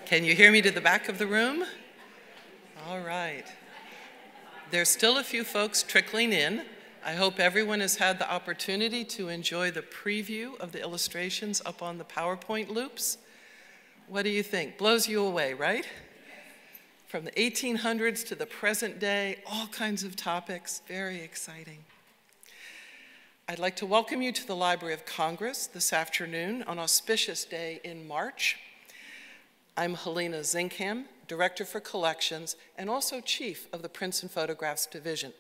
Can you hear me to the back of the room? All right. There's still a few folks trickling in. I hope everyone has had the opportunity to enjoy the preview of the illustrations up on the PowerPoint loops. What do you think? Blows you away, right? From the 1800s to the present day, all kinds of topics, very exciting. I'd like to welcome you to the Library of Congress this afternoon on auspicious day in March. I'm Helena Zinkham, Director for Collections and also Chief of the Prints and Photographs Division.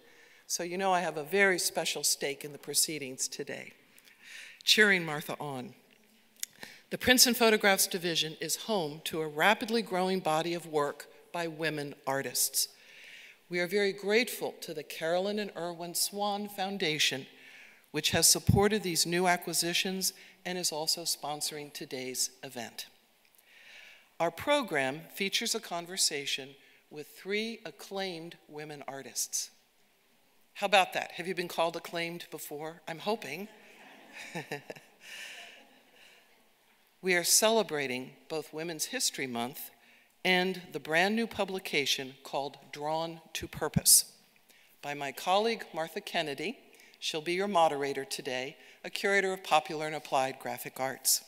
So you know I have a very special stake in the proceedings today. Cheering Martha on. The Prints and Photographs Division is home to a rapidly growing body of work by women artists. We are very grateful to the Carolyn and Irwin Swan Foundation, which has supported these new acquisitions and is also sponsoring today's event. Our program features a conversation with 3 acclaimed women artists. How about that? Have you been called acclaimed before? I'm hoping. We are celebrating both Women's History Month and the brand new publication called Drawn to Purpose by my colleague Martha Kennedy. She'll be your moderator today, a curator of popular and applied graphic arts.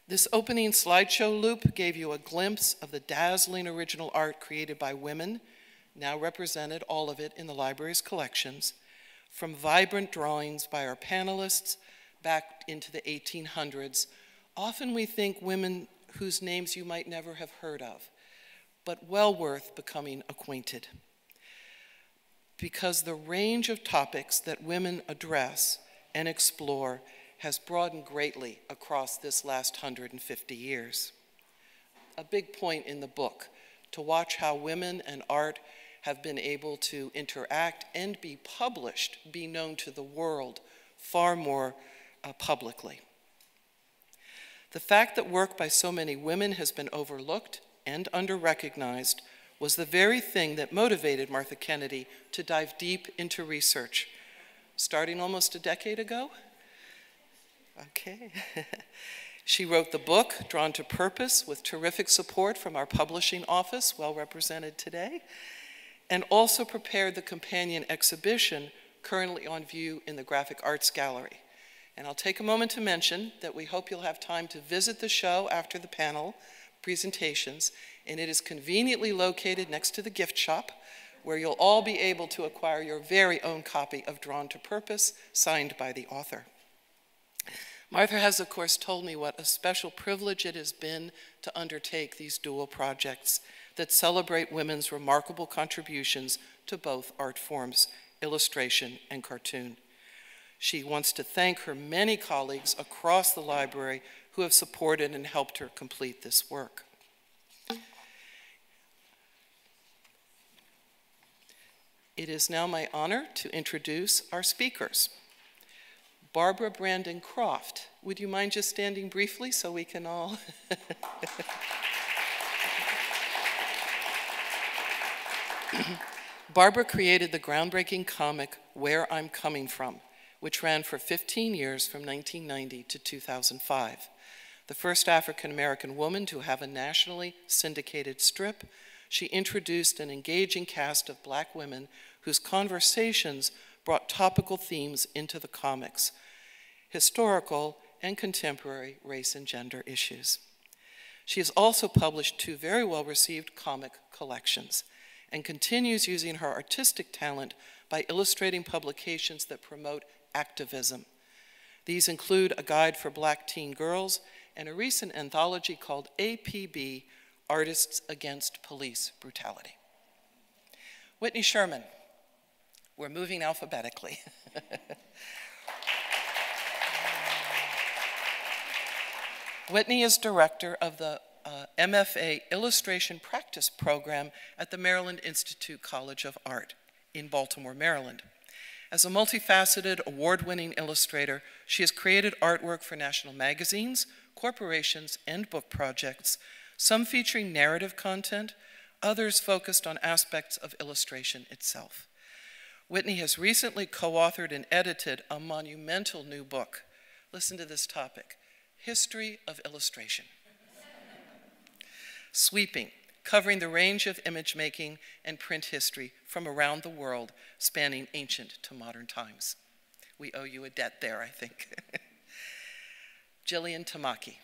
This opening slideshow loop gave you a glimpse of the dazzling original art created by women, now represented, all of it, in the library's collections, from vibrant drawings by our panelists back into the 1800s. Often we think women whose names you might never have heard of, but well worth becoming acquainted. Because the range of topics that women address and explore has broadened greatly across this last 150 years. A big point in the book, to watch how women and art have been able to interact and be published, be known to the world far more publicly. The fact that work by so many women has been overlooked and under-recognized was the very thing that motivated Martha Kennedy to dive deep into research, starting almost a decade ago. Okay. She wrote the book, Drawn to Purpose, with terrific support from our publishing office, well represented today, and also prepared the companion exhibition currently on view in the Graphic Arts Gallery. And I'll take a moment to mention that we hope you'll have time to visit the show after the panel presentations, and it is conveniently located next to the gift shop, where you'll all be able to acquire your very own copy of Drawn to Purpose, signed by the author. Martha has, of course, told me what a special privilege it has been to undertake these dual projects that celebrate women's remarkable contributions to both art forms, illustration and cartoon. She wants to thank her many colleagues across the library who have supported and helped her complete this work. It is now my honor to introduce our speakers. Barbara Brandon-Croft, would you mind just standing briefly so we can all... Barbara created the groundbreaking comic Where I'm Coming From, which ran for 15 years from 1990 to 2005. The first African-American woman to have a nationally syndicated strip, she introduced an engaging cast of Black women whose conversations brought topical themes into the comics, historical and contemporary race and gender issues. She has also published 2 very well-received comic collections and continues using her artistic talent by illustrating publications that promote activism. These include A Guide for Black Teen Girls and a recent anthology called APB, Artists Against Police Brutality. Whitney Sherman. We're moving alphabetically. Whitney is director of the MFA Illustration Practice Program at the Maryland Institute College of Art in Baltimore, Maryland. As a multifaceted, award-winning illustrator, she has created artwork for national magazines, corporations, and book projects, some featuring narrative content, others focused on aspects of illustration itself. Whitney has recently co-authored and edited a monumental new book. Listen to this topic, History of Illustration. Sweeping, covering the range of image making and print history from around the world, spanning ancient to modern times. We owe you a debt there, I think. Jillian Tamaki.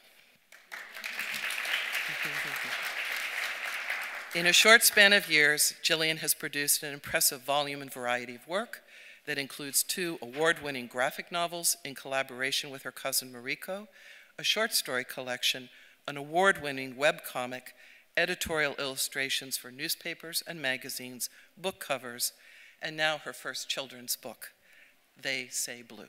In a short span of years, Jillian has produced an impressive volume and variety of work that includes 2 award-winning graphic novels in collaboration with her cousin Mariko, a short story collection, an award-winning webcomic, editorial illustrations for newspapers and magazines, book covers, and now her first children's book, They Say Blue.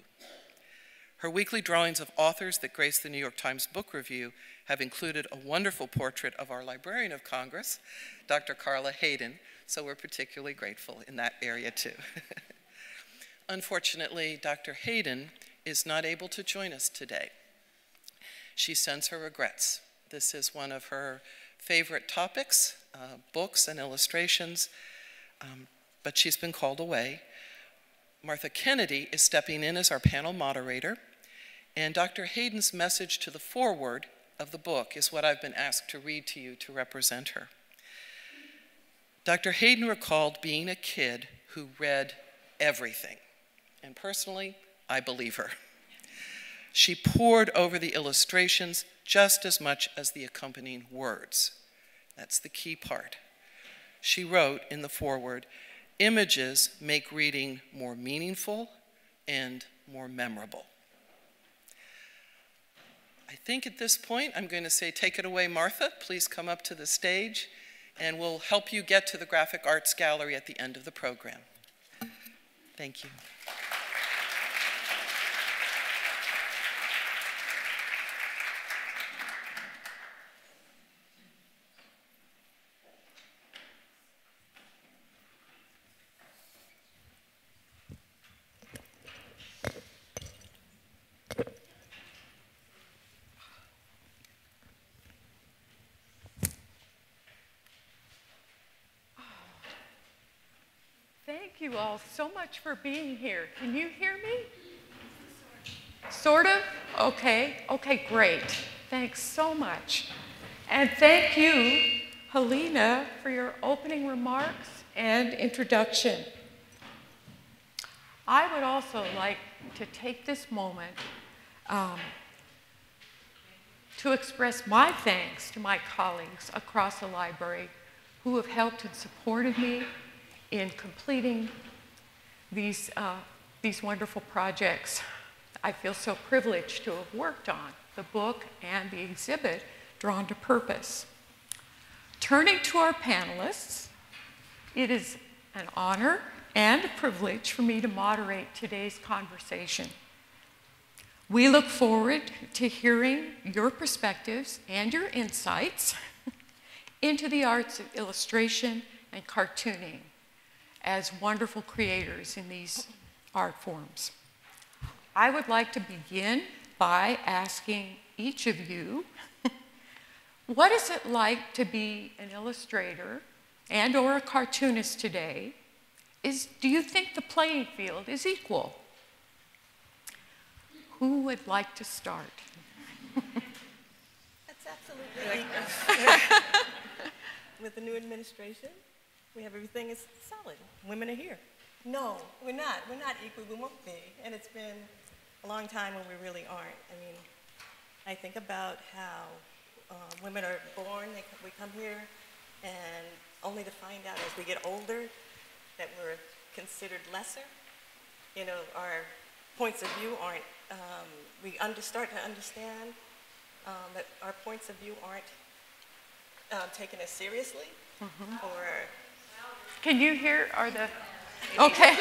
Her weekly drawings of authors that grace the New York Times Book Review have included a wonderful portrait of our Librarian of Congress, Dr. Carla Hayden, so we're particularly grateful in that area too. Unfortunately, Dr. Hayden is not able to join us today. She sends her regrets. This is one of her favorite topics, books and illustrations, but she's been called away. Martha Kennedy is stepping in as our panel moderator, and Dr. Hayden's message to the foreword of the book is what I've been asked to read to you to represent her. Dr. Hayden recalled being a kid who read everything, and personally, I believe her. She pored over the illustrations just as much as the accompanying words. That's the key part. She wrote in the foreword, "Images make reading more meaningful and more memorable." I think at this point, I'm going to say, take it away, Martha. Please come up to the stage, and we'll help you get to the Graphic Arts Gallery at the end of the program. Thank you. Thank you all so much for being here. Can you hear me? Sort of? Okay. Okay, great. Thanks so much. And thank you, Helena, for your opening remarks and introduction. I would also like to take this moment to express my thanks to my colleagues across the library who have helped and supported me in completing these wonderful projects. I feel so privileged to have worked on the book and the exhibit, Drawn to Purpose. Turning to our panelists, it is an honor and a privilege for me to moderate today's conversation. We look forward to hearing your perspectives and your insights into the arts of illustration and cartooning as wonderful creators in these art forms. I would like to begin by asking each of you, what is it like to be an illustrator and or a cartoonist today? Do you think the playing field is equal? Who would like to start? That's absolutely equal. With the new administration, we have everything is solid. Women are here. No, we're not. We're not equal. We won't be. And it's been a long time when we really aren't. I mean, I think about how women are born, we come here, and only to find out as we get older that we're considered lesser. You know, our points of view aren't, we start to understand that our points of view aren't taken as seriously, or... Can you hear, okay.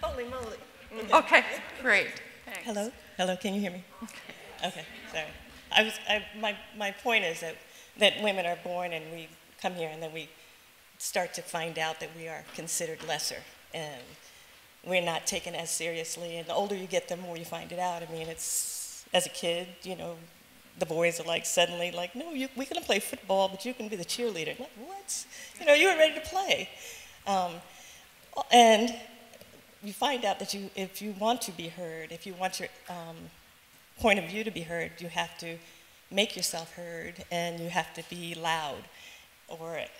Holy moly. Okay, great, thanks. Hello? Hello, can you hear me? Okay, sorry. My point is that women are born and we come here and then we start to find out that we are considered lesser and we're not taken as seriously, and the older you get, the more you find it out. I mean, it's, as a kid, you know, the boys are like suddenly like, no, we can play football, but you can be the cheerleader. Like, what? You know, you were ready to play. And you find out that if you want to be heard, if you want your point of view to be heard, you have to make yourself heard, and you have to be loud.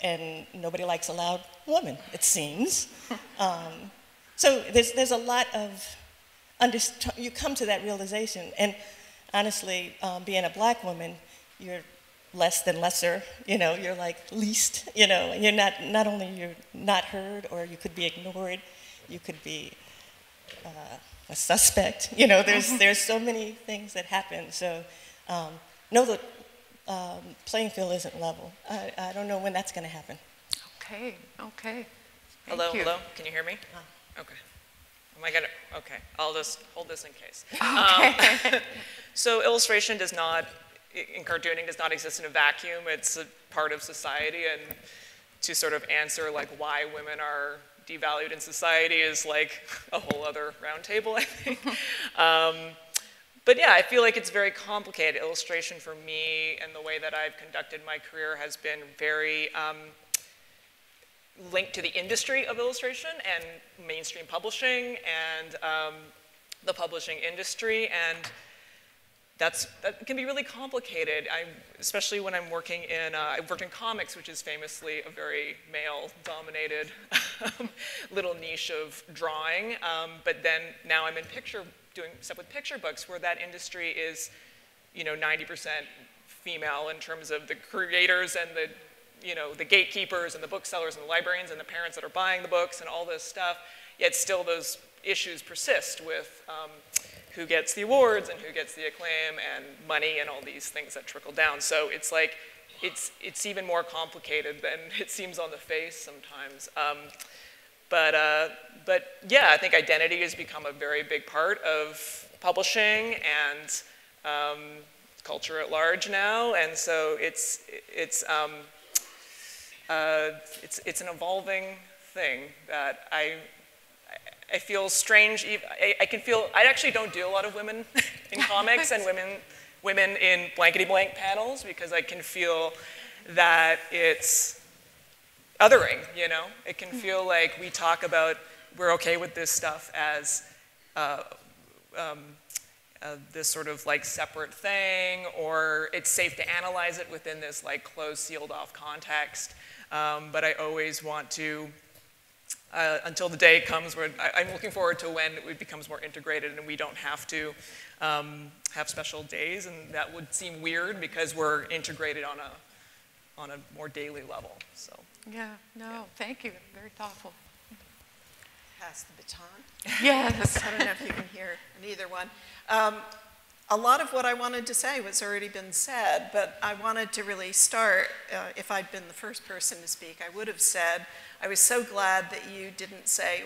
And nobody likes a loud woman, it seems. So there's a lot of, you come to that realization. And honestly, being a black woman, you're less than lesser, you're like least, and you're not only you're not heard, or you could be ignored, you could be a suspect, there's so many things that happen. So know that playing field isn't level. I don't know when that's going to happen. Okay. Hello, Thank you. hello. Can you hear me? Okay. Am I gonna? Okay. I'll just hold this in case. Okay. So illustration does not, in cartooning, does not exist in a vacuum. It's a part of society, and to sort of answer like why women are devalued in society is like a whole other round table, I think. But yeah, I feel like it's very complicated. Illustration for me and the way that I've conducted my career has been very linked to the industry of illustration and mainstream publishing and the publishing industry, and that can be really complicated. Especially when I'm working in, I've worked in comics, which is famously a very male-dominated little niche of drawing, but then now I'm in doing stuff with picture books, where that industry is, 90% female in terms of the creators and the gatekeepers and the booksellers and the librarians and the parents that are buying the books and all this stuff. Yet still those issues persist with who gets the awards and who gets the acclaim and money and all these things that trickle down. So it's like, it's even more complicated than it seems on the face sometimes. But yeah, I think identity has become a very big part of publishing and culture at large now, and so it's an evolving thing that I feel strange. I actually don't do a lot of women in comics and women in blankety blank panels, because I can feel that it's othering, It can feel like we talk about, we're okay with this stuff as this sort of like separate thing, or it's safe to analyze it within this like closed, sealed off context. But I always want to, until the day comes where I'm looking forward to when it becomes more integrated and we don't have to have special days, and that would seem weird because we're integrated on a more daily level. So. Yeah, thank you. Very thoughtful. Pass the baton. Yes. I don't know if you can hear neither one. A lot of what I wanted to say was already been said, but I wanted to really start, if I'd been the first person to speak, I would have said, I was so glad that you didn't say,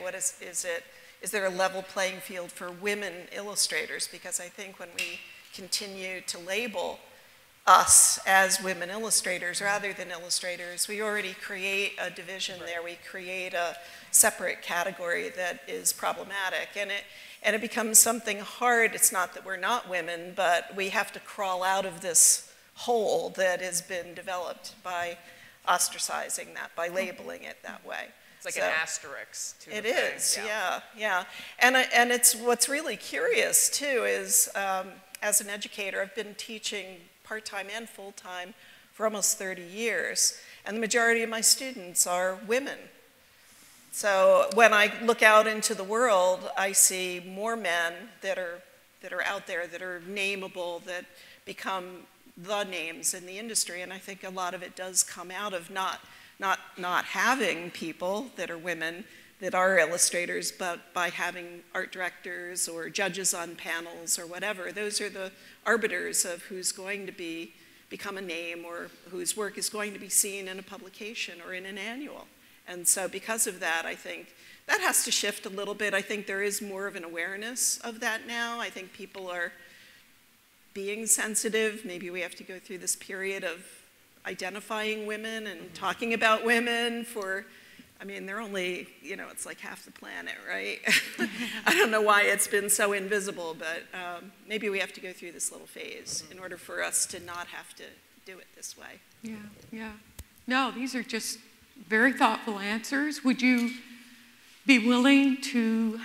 is there a level playing field for women illustrators? Because I think when we continue to label us as women illustrators rather than illustrators, we already create a division there. We create a separate category that is problematic, and it becomes something hard. It's not that we're not women, but we have to crawl out of this hole that has been developed by ostracizing that, by labeling it that way. It's like an asterisk to the It thing. is, yeah. And it's what's really curious too is, as an educator, I've been teaching part-time and full-time for almost 30 years, and the majority of my students are women. So when I look out into the world, I see more men that are out there, that are nameable, that become the names in the industry, and I think a lot of it does come out of not having people that are women that are illustrators, but by having art directors or judges on panels or whatever. Those are the arbiters of who's going to become a name, or whose work is going to be seen in a publication or in an annual. And so because of that, I think that has to shift a little bit. I think there is more of an awareness of that now. I think people are being sensitive. Maybe we have to go through this period of identifying women and talking about women for, I mean, they're only, it's like half the planet, right? I don't know why it's been so invisible, but maybe we have to go through this little phase in order for us to not have to do it this way. Yeah. No, these are just very thoughtful answers. Would you be willing to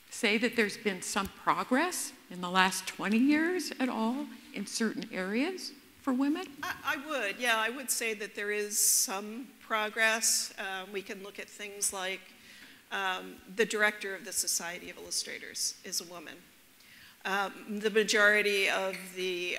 say that there's been some progress in the last 20 years at all in certain areas for women? I would, yeah, I would say that there is some progress. We can look at things like the director of the Society of Illustrators is a woman. The majority of the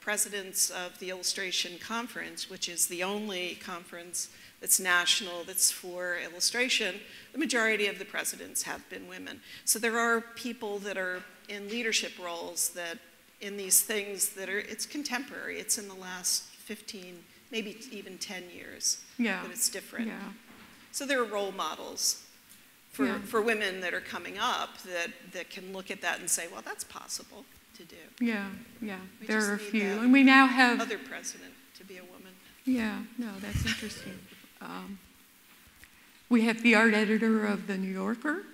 presidents of the Illustration Conference, which is the only conference that's national, that's for illustration, the majority of the presidents have been women. So there are people that are in leadership roles that in these things that are, it's contemporary, it's in the last 15, maybe even 10 years that it's different. Yeah. So there are role models for women that are coming up that can look at that and say, well, that's possible to do. Yeah, yeah, We there just are a need few. that And we now have... other president to be a woman. Yeah, no, that's interesting. We have the art editor of The New Yorker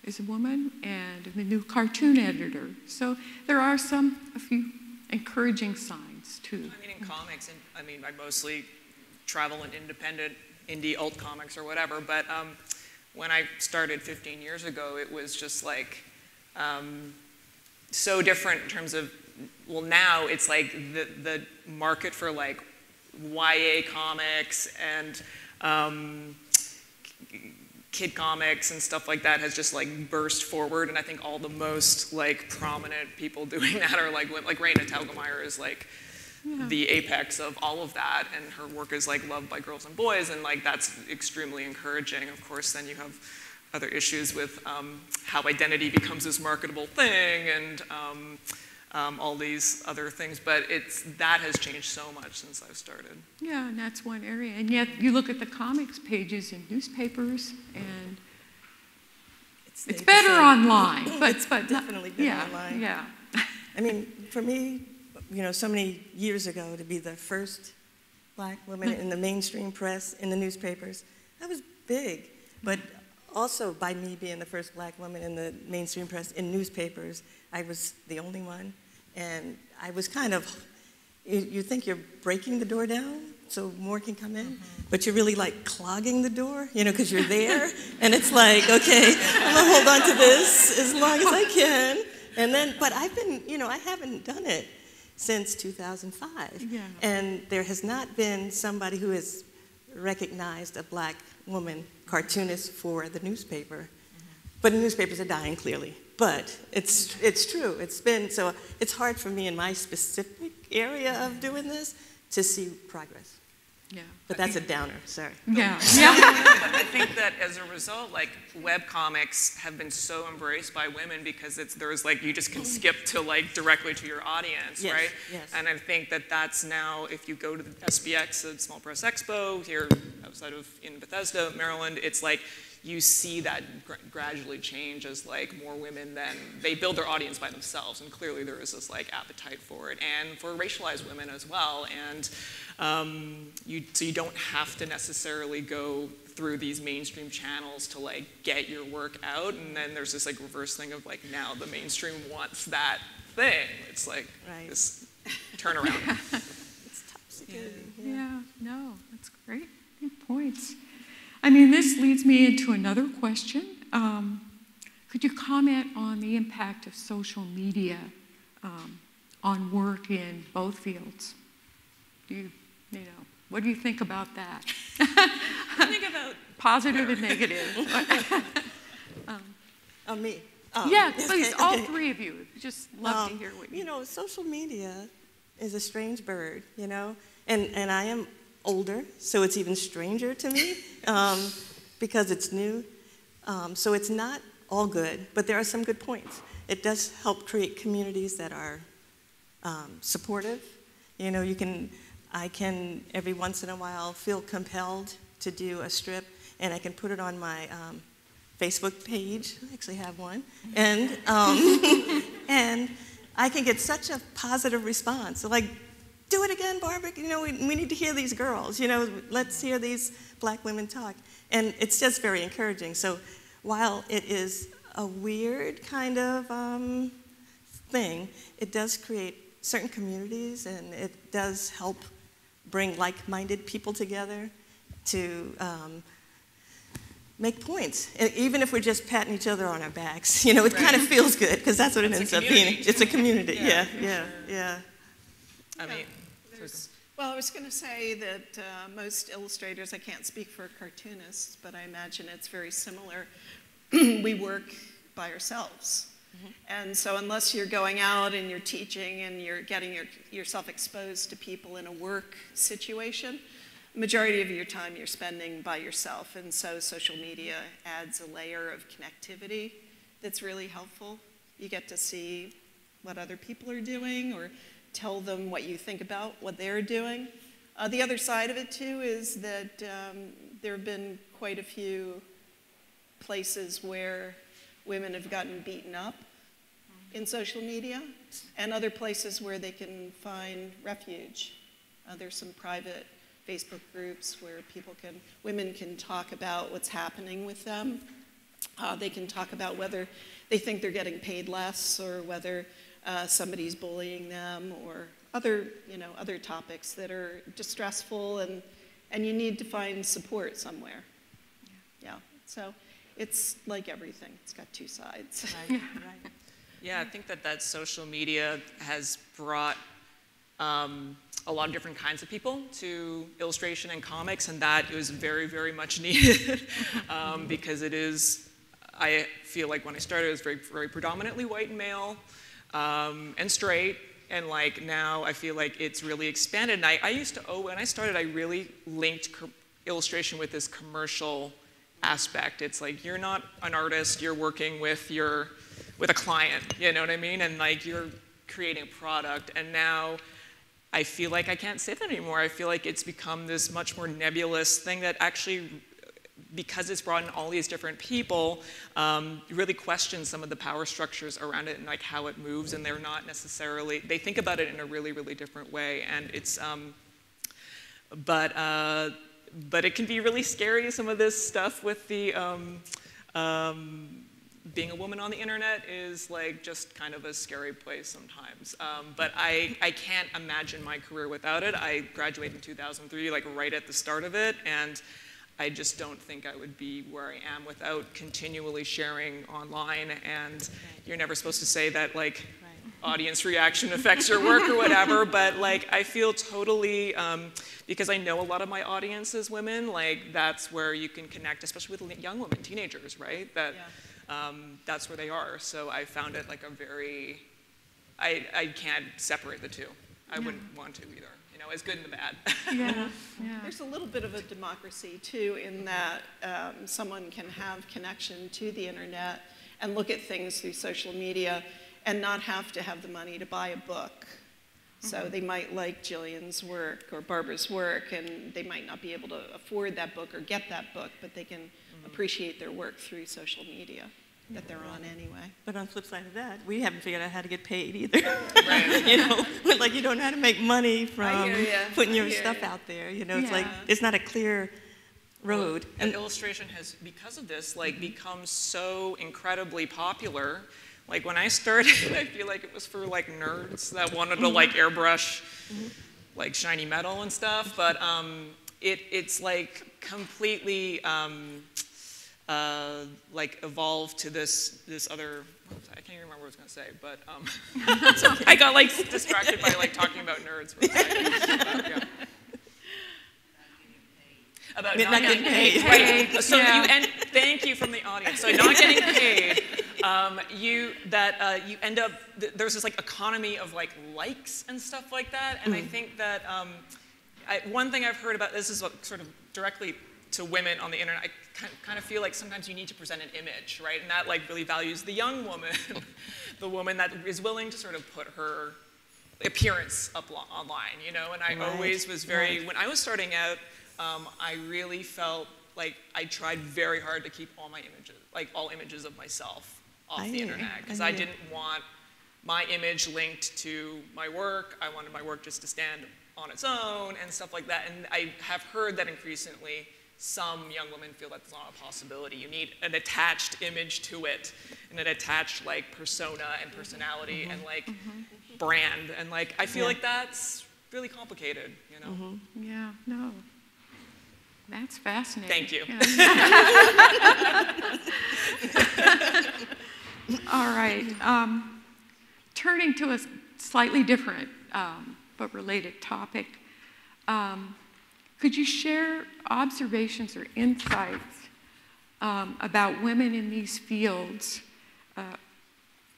is a woman, and the new cartoon editor. So there are a few encouraging signs, too. I mean, in comics, and I mean, I mostly travel in independent, indie, alt comics or whatever, but when I started 15 years ago, it was just like so different in terms of, well, now it's like the market for like YA comics and kid comics and stuff like that has just like burst forward, and I think all the most like prominent people doing that are like Raina Telgemeier is like the apex of all of that, and her work is like loved by girls and boys, and like that's extremely encouraging. Of course, then you have other issues with how identity becomes this marketable thing, and all these other things, but that has changed so much since I've started. Yeah, and that's one area. And yet you look at the comics pages in newspapers, and it's better online. But definitely better online. Yeah. I mean, for me, you know, so many years ago, to be the first black woman in the mainstream press, in the newspapers, that was big. But also by me being the first black woman in the mainstream press, in newspapers, I was the only one. And I was kind of, you think you're breaking the door down so more can come in, but you're really like clogging the door, you know, because you're there. And it's like, okay, I'm gonna hold on to this as long as I can. And then, but I've been, you know, I haven't done it since 2005. Yeah. And there has not been somebody who has recognized a black woman cartoonist for the newspaper. But the newspapers are dying, clearly. But it's true. It's been, so it's hard for me in my specific area of doing this to see progress. Yeah. But that's a downer, sorry. Yeah. But I think that as a result, like web comics have been so embraced by women because there's like, you just can skip to like directly to your audience, Yes, right? yes. And I think that that's now, if you go to the SPX, the Small Press Expo here outside of, in Bethesda, Maryland, it's like, you see that gradually change as like more women then, they build their audience by themselves, and clearly there is this like appetite for it, and for racialized women as well, and so you don't have to necessarily go through these mainstream channels to like get your work out, and then there's this like reverse thing of like now the mainstream wants that thing. It's like this turnaround. It's topsy-turvy. Yeah, no, that's great. Good points. I mean, this leads me into another question. Could you comment on the impact of social media on work in both fields? You know, what do you think about that? I think about positive and negative. Me? Yeah, please, okay, all okay. three of you. Just love to hear what you know, social media is a strange bird, you know, and I am older, so it's even stranger to me because it's new. So it's not all good, but there are some good points. It does help create communities that are supportive. You know, I can every once in a while feel compelled to do a strip, and I can put it on my Facebook page. I actually have one, and and I can get such a positive response. So like, do it again, Barbara. You know, we need to hear these girls. You know, let's hear these black women talk. And it's just very encouraging. So while it is a weird kind of thing, it does create certain communities, and it does help bring like-minded people together to make points. Even if we're just patting each other on our backs, you know, it kind of feels good, because that's what it ends up being. It's a community. Yeah. I mean, well, I was going to say that most illustrators, I can't speak for cartoonists, but I imagine it's very similar. We work by ourselves. And so unless you're going out and you're teaching and you're getting yourself exposed to people in a work situation, the majority of your time you're spending by yourself. And so social media adds a layer of connectivity that's really helpful. You get to see what other people are doing or tell them what you think about what they're doing. The other side of it too is that there have been quite a few places where women have gotten beaten up in social media, and other places where they can find refuge. There's some private Facebook groups where women can talk about what's happening with them. They can talk about whether they think they're getting paid less or whether somebody's bullying them or other topics that are distressful, and you need to find support somewhere. Yeah. So it's like everything. It's got two sides. Right. Right. Yeah, I think that social media has brought a lot of different kinds of people to illustration and comics, and that is very, very much needed because it is, I feel like when I started, it was very, very predominantly white and male and straight, and like now I feel like it's really expanded. And I used to, when I started, I really linked illustration with this commercial aspect. It's like you're not an artist, you're working with a client, you know what I mean? And like you're creating a product, and now I feel like I can't say that anymore. I feel like it's become this much more nebulous thing that actually, because it's brought in all these different people, really questions some of the power structures around it and like how it moves, and they're not necessarily, they think about it in a really, really different way, and it's, but it can be really scary, some of this stuff with the, being a woman on the internet is like just kind of a scary place sometimes. But I can't imagine my career without it. I graduated in 2003, like right at the start of it, and I just don't think I would be where I am without continually sharing online. And you're never supposed to say that like audience reaction affects your work or whatever, but like I feel totally, because I know a lot of my audience is women, like that's where you can connect, especially with young women, teenagers, right? That. Yeah. That's where they are. So I found it like a very, I can't separate the two. I wouldn't want to either. You know, it's good and the bad. Yeah. There's a little bit of a democracy too in that someone can have connection to the internet and look at things through social media and not have to have the money to buy a book. So they might like Jillian's work or Barbara's work, and they might not be able to afford that book or get that book, but they can appreciate their work through social media that they're on anyway. But on the flip side of that, we haven't figured out how to get paid either. Right. You know, like you don't know how to make money from putting your stuff out there. You know, it's like, it's not a clear road. And illustration has, because of this, like become so incredibly popular. Like when I started, I feel like it was for like nerds that wanted to like airbrush like shiny metal and stuff, but it's like completely like evolved to this other, I can't even remember what I was gonna say, but I got like distracted by like talking about nerds for a second. About not getting paid. Right. So thank you from the audience. So not getting paid, you end up, there's this like economy of like likes and stuff like that, and I think that one thing I've heard about this is sort of directly to women on the internet. I kind of feel like sometimes you need to present an image, right? And that like really values the young woman, the woman that is willing to sort of put her appearance up online, you know. And I always was very, when I was starting out, I really felt like I tried very hard to keep all my images, like all images of myself off the internet, because I didn't want my image linked to my work. I wanted my work just to stand on its own and stuff like that. And I have heard that increasingly some young women feel that's not a possibility. You need an attached image to it, and an attached like persona and personality and like brand. And like I feel like that's really complicated, you know? Yeah, no. That's fascinating. Thank you. All right. Turning to a slightly different but related topic. Could you share observations or insights about women in these fields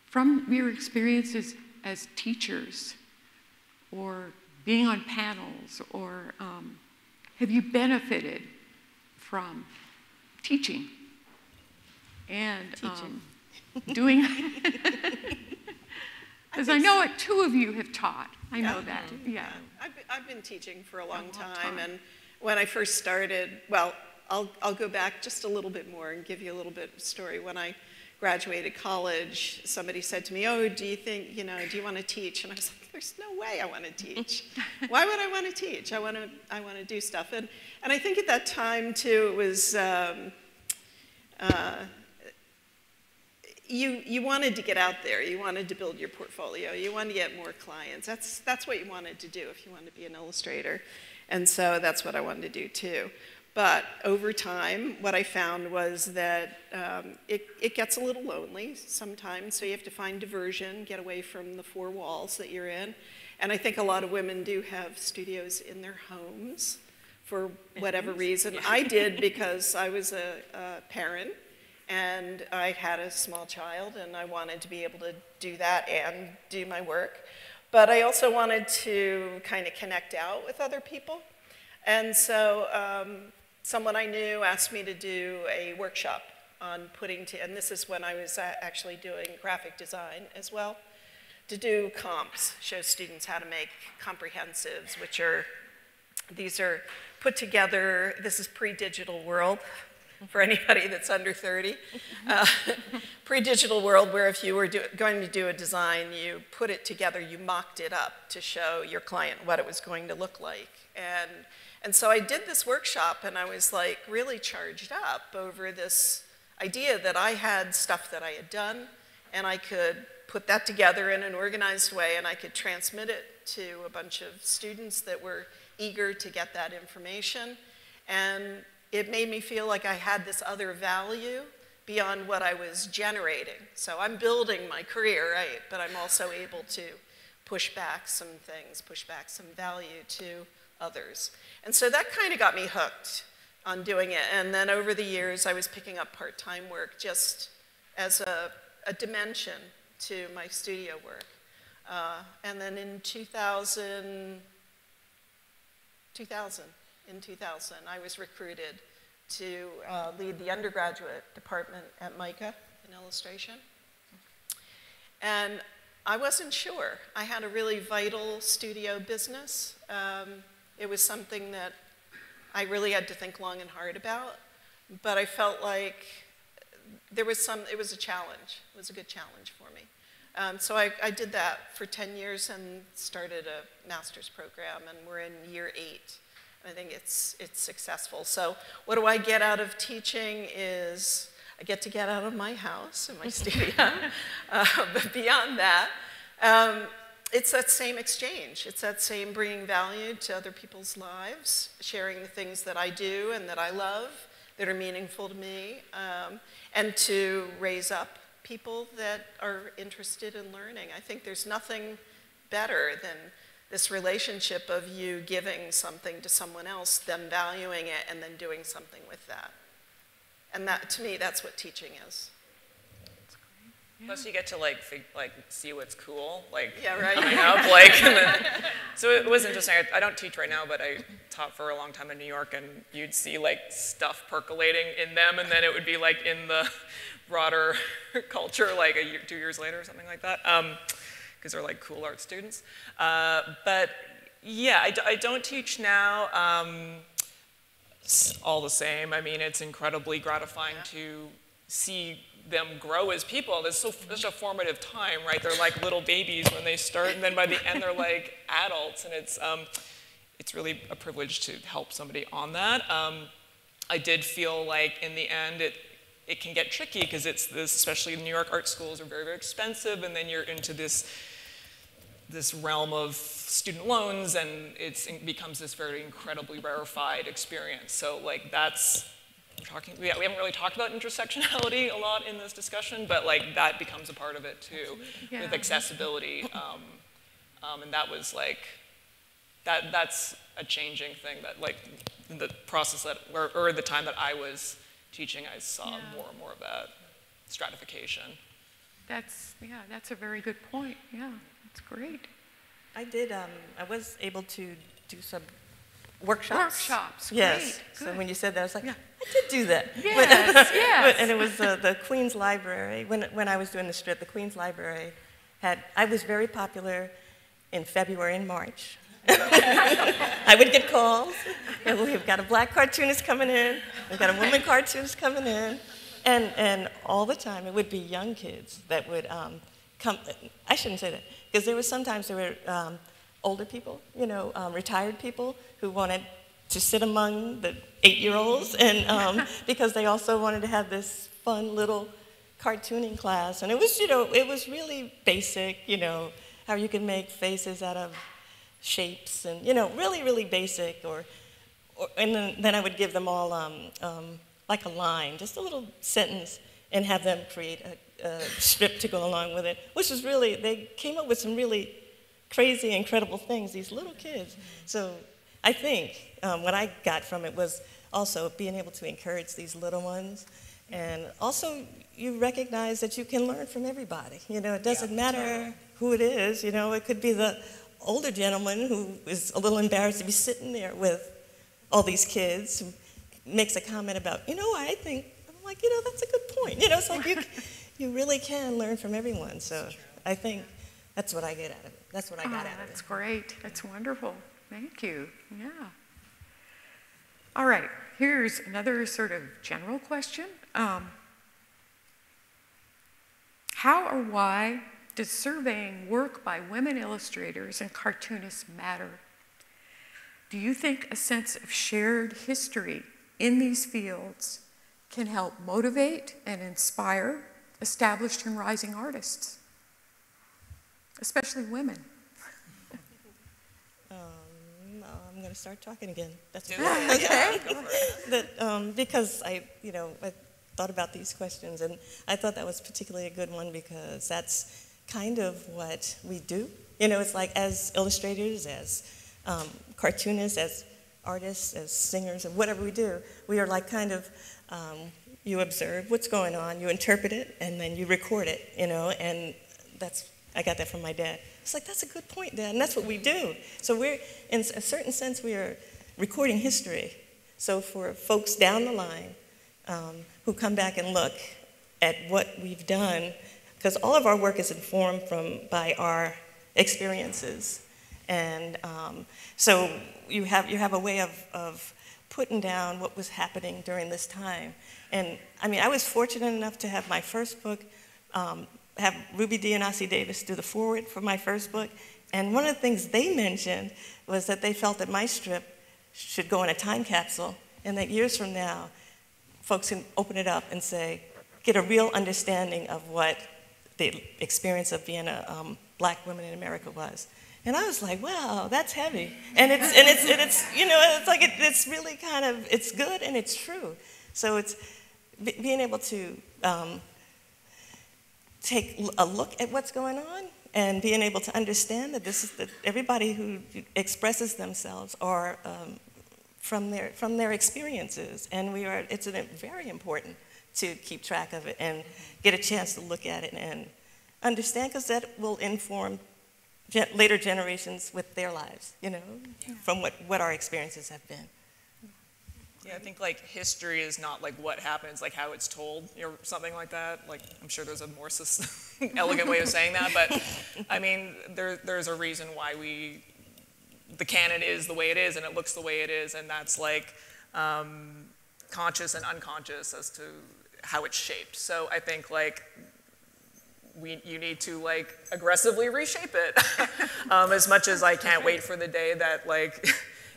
from your experiences as teachers or being on panels, or have you benefited from teaching and doing, because I know it, two of you have taught. I know that, yeah. I've been teaching for a long time, and when I first started, well, I'll go back just a little bit more and give you a little bit of story. When I graduated college, somebody said to me, oh, do you think, do you want to teach? And I was like, there's no way I want to teach. Why would I want to teach? I want to do stuff. And I think at that time, too, it was, you wanted to get out there. You wanted to build your portfolio. You wanted to get more clients. That's what you wanted to do if you wanted to be an illustrator. And so that's what I wanted to do, too. But over time, what I found was that it gets a little lonely sometimes, so you have to find diversion, get away from the four walls that you're in. And I think a lot of women do have studios in their homes for whatever reason. I did because I was a parent, and I had a small child, and I wanted to be able to do that and do my work. But I also wanted to kind of connect out with other people. And so someone I knew asked me to do a workshop on and this is when I was actually doing graphic design as well, to do comps, show students how to make comprehensives, these are put together, this is pre-digital world, for anybody that's under 30. Pre-digital world where if you were going to do a design, you put it together, you mocked it up to show your client what it was going to look like. And so I did this workshop, and I was like really charged up over this idea that I had stuff that I had done, and I could put that together in an organized way, and I could transmit it to a bunch of students that were eager to get that information. And it made me feel like I had this other value beyond what I was generating. So I'm building my career, right? But I'm also able to push back some things, push back some value to others. And so that kind of got me hooked on doing it. And then over the years, I was picking up part-time work just as a dimension to my studio work. And then in 2000, I was recruited to lead the undergraduate department at MICA in illustration. And I wasn't sure. I had a really vital studio business. It was something that I really had to think long and hard about, but I felt like it was a challenge. It was a good challenge for me. So I did that for 10 years and started a master's program, and we're in year 8. I think it's successful. So what do I get out of teaching is I get to get out of my house and my studio. But beyond that, it's that same exchange. It's that same bringing value to other people's lives, sharing the things that I do and that I love, that are meaningful to me, and to raise up people that are interested in learning. I think there's nothing better than this relationship of you giving something to someone else, them valuing it, and then doing something with that. And that, to me, that's what teaching is. That's great. Yeah. Plus, you get to like see what's cool, yeah, right. coming up, and then, so it was interesting. I don't teach right now, but I taught for a long time in New York, and you'd see stuff percolating in them, and then it would be in the broader culture, 2 years later or something like that. Because they're cool art students. But yeah, I don't teach now. All the same, I mean, it's incredibly gratifying to see them grow as people. It's such a formative time, right? They're like little babies when they start, and then by the end they're like adults, and it's really a privilege to help somebody on that. I did feel like in the end it can get tricky because especially New York art schools are very, very expensive, and then you're into this realm of student loans, and it becomes this very incredibly rarefied experience. So we haven't really talked about intersectionality a lot in this discussion, but that becomes a part of it too, with accessibility. And that was that's a changing thing that, like, the process that, or the time that I was teaching, I saw more and more of that stratification. That's a very good point. Yeah, that's great. I did, I was able to do some workshops. Workshops, yes. great. So Good. when you said that, I was like, I did do that. Yes, yes. And it was the Queen's Library. When I was doing the strip, the Queen's Library I was very popular in February and March. I would get calls, and we've got a black cartoonist coming in, we've got a woman cartoonist coming in, and all the time it would be young kids that would come. I shouldn't say that, because sometimes there were older people, retired people who wanted to sit among the 8-year-olds, and because they also wanted to have this fun little cartooning class, and it was really basic, how you can make faces out of shapes, and really, really basic, and then I would give them all like a line, just a little sentence, and have them create a strip to go along with it, which was really, they came up with some really crazy, incredible things, these little kids. So I think what I got from it was also being able to encourage these little ones, and also you recognize that you can learn from everybody. It doesn't matter who it is. It could be the older gentleman who is a little embarrassed to be sitting there with all these kids, who makes a comment about, I think, I'm like, that's a good point. It's like you really can learn from everyone. So I think that's what I get out of it. That's what I got out of it. That's great. That's wonderful. Thank you. Yeah. All right. Here's another sort of general question. How or why does surveying work by women illustrators and cartoonists matter? Do you think a sense of shared history in these fields can help motivate and inspire established and rising artists, especially women? No, I'm going to start talking again. That's okay. Because I thought about these questions, and I thought that was particularly a good one because that's kind of what we do. It's like as illustrators, as cartoonists, as artists, as singers, and whatever we do, we are like kind of, you observe what's going on, you interpret it, and then you record it, and I got that from my dad. It's like, that's a good point, Dad, and that's what we do. So we're, in a certain sense, we are recording history. So for folks down the line who come back and look at what we've done, because all of our work is informed by our experiences. And so you have a way of putting down what was happening during this time. And I mean, I was fortunate enough to have my first book, have Ruby Dee and Ossie Davis do the foreword for my first book. And one of the things they mentioned was that they felt that my strip should go in a time capsule, and that years from now, folks can open it up and get a real understanding of what the experience of being a black woman in America was. And I was like, wow, that's heavy. And it's it's really kind of, it's good and it's true. So it's being able to take a look at what's going on and being able to understand that everybody who expresses themselves are from their experiences, and it's very important to keep track of it and get a chance to look at it and understand, because that will inform later generations with their lives, from what our experiences have been. Yeah, I think like history is not like what happens, like how it's told or something like that. Like, I'm sure there's a more elegant way of saying that, but I mean, there's a reason why the canon is the way it is and it looks the way it is, and that's like conscious and unconscious as to how it's shaped. So I think like you need to like aggressively reshape it as much as I can't wait for the day that like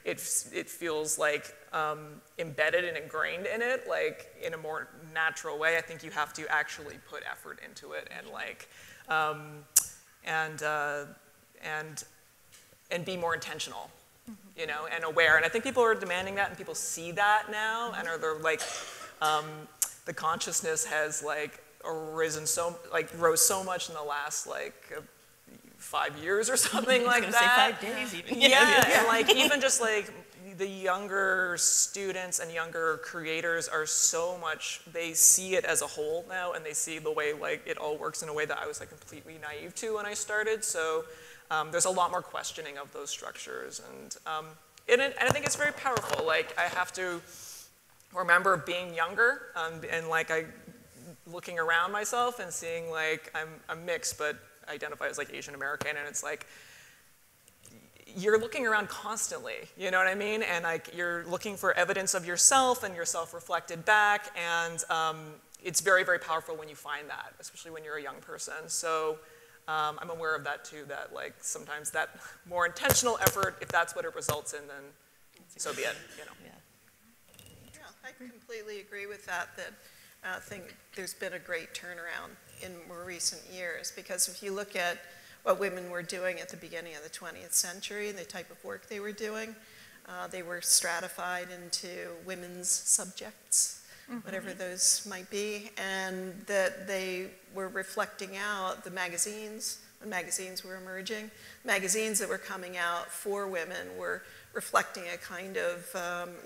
it feels like embedded and ingrained in it, like in a more natural way. I think you have to actually put effort into it and like and be more intentional, and aware. And I think people are demanding that, and people see that now, and they're like, the consciousness has like rose so much in the last like 5 years or something like that. I was going to say 5 days even. Yeah, and like even just like the younger students and younger creators are so much, they see it as a whole now, and they see the way like it all works in a way that I was like completely naive to when I started. So there's a lot more questioning of those structures, and I think it's very powerful. Like I have to remember being younger, and like looking around myself and seeing like I'm mixed, but identify as like Asian American, and it's like you're looking around constantly, you know what I mean? And like you're looking for evidence of yourself and yourself reflected back, and it's very, very powerful when you find that, especially when you're a young person. So I'm aware of that too, that like sometimes that more intentional effort, if that's what it results in, then so be it, you know. Yeah, I completely agree with that, I think there's been a great turnaround in more recent years, because if you look at what women were doing at the beginning of the 20th century, the type of work they were doing, they were stratified into women's subjects, whatever those might be, and that they were reflecting out the magazines, when magazines were emerging. Magazines that were coming out for women were reflecting a kind of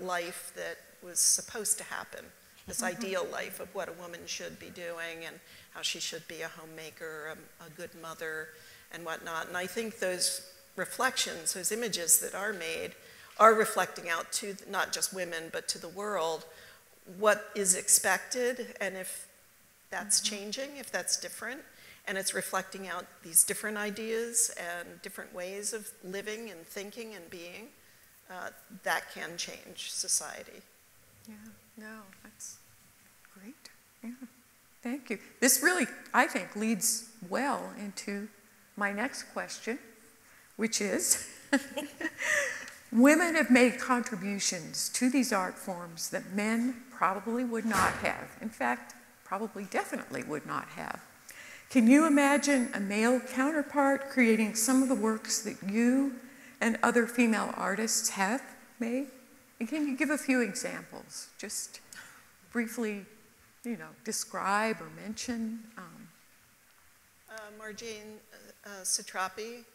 life that was supposed to happen, this ideal life of what a woman should be doing and how she should be a homemaker, a good mother, and whatnot. And I think those reflections, those images that are made, are reflecting out to not just women, but to the world, what is expected, and if that's changing, if that's different, and it's reflecting out these different ideas and different ways of living and thinking and being, that can change society. Yeah, no, that's great. Yeah, thank you. This really, I think, leads well into my next question, which is, women have made contributions to these art forms that men probably would not have. In fact, probably definitely would not have. Can you imagine a male counterpart creating some of the works that you and other female artists have made? And can you give a few examples? Just briefly, you know, describe or mention. Marjane Satrapi,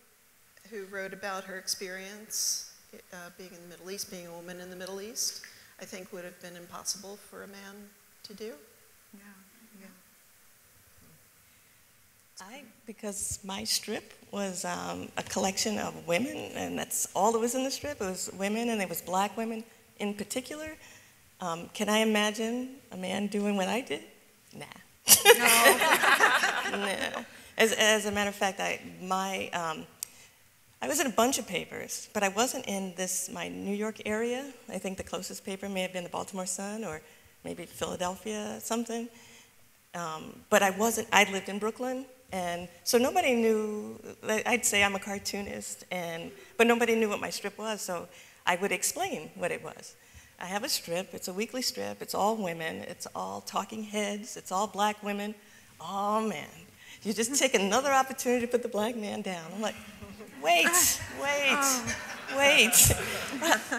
who wrote about her experience being in the Middle East, being a woman in the Middle East, I think would have been impossible for a man to do. Yeah, yeah. Because my strip was a collection of women, and that's all that was in the strip. It was women, and it was black women in particular. Can I imagine a man doing what I did? Nah. No. No. As a matter of fact, I was in a bunch of papers, but I wasn't in my New York area. I think the closest paper may have been the Baltimore Sun or maybe Philadelphia something. But I lived in Brooklyn, and so nobody knew. I'd say I'm a cartoonist, but nobody knew what my strip was, so I would explain what it was. I have a strip, it's a weekly strip, it's all women, it's all talking heads, it's all black women. Oh man. You just take another opportunity to put the black man down. I'm like, wait.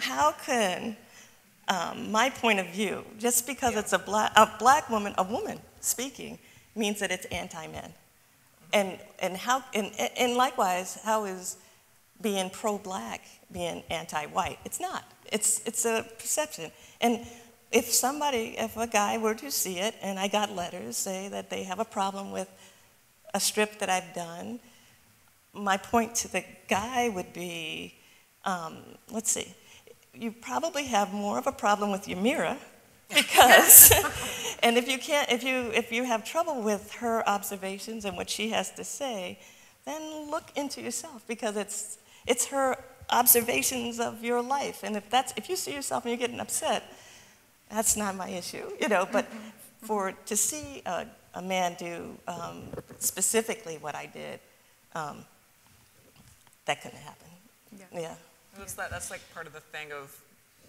How can my point of view, just because it's a black woman, a woman speaking, means that it's anti-men? And likewise, how is being pro-black being anti-white? It's not. It's a perception. And if a guy were to see it, and I got letters say that they have a problem with a strip that I've done, my point to the guy would be, let's see, you probably have more of a problem with your mirror, because, and if you have trouble with her observations and what she has to say, then look into yourself, because it's her observations of your life, and if you see yourself and you're getting upset, that's not my issue, you know. But to see a man do specifically what I did, that couldn't happen. Yeah. That's like part of the thing of